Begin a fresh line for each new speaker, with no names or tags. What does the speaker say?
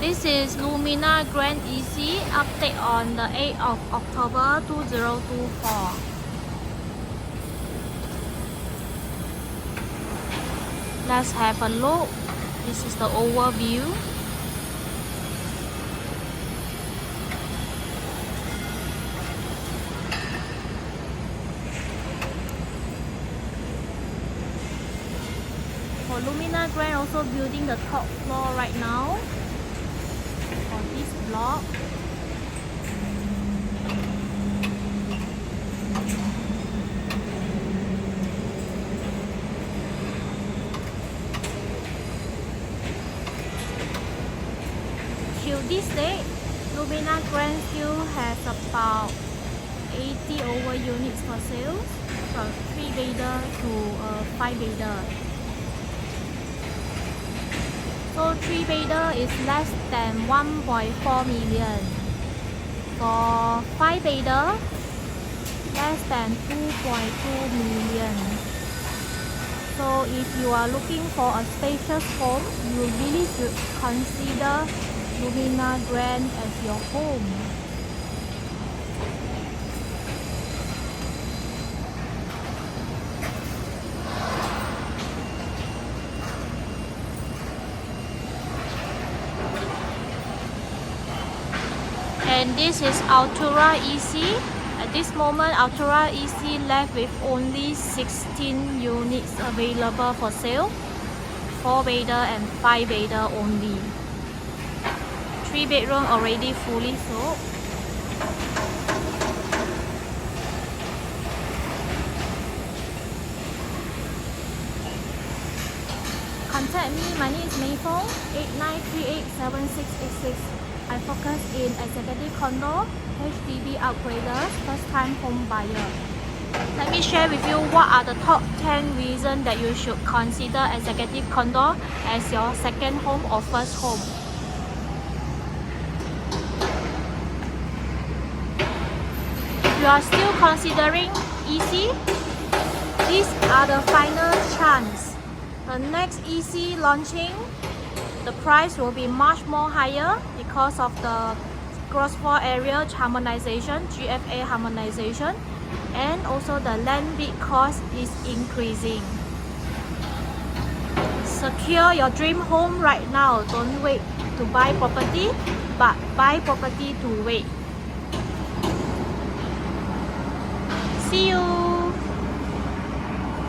This is Lumina Grand EC update on the 8th of October 2024. Let's have a look. This is the overview. For Lumina Grand, also building the top floor right now for this block. Till this day, Lumina Grand still has about 80 over units for sale, from 3-bedder to 5-bedder. So 3-bedder is less than 1.4 million. For 5-bedder, less than 2.2 million. So if you are looking for a spacious home, you really should consider Lumina Grand as your home. And this is Altura EC. At this moment, Altura EC left with only 16 units available for sale. 4-bedder and 5-bedder only. 3-bedroom already fully sold. Contact me. My name is Foong, 89387686. I focus in executive condo, HDB upgraders, first time home buyer. Let me share with you what are the top 10 reasons that you should consider executive condo as your second home or first home. If you are still considering EC, these are the final chance. The next EC launching, the price will be much more higher because of the gross floor area harmonization, GFA harmonization, and also the land bid cost is increasing. Secure your dream home right now. Don't wait to buy property, but buy property to wait. See you.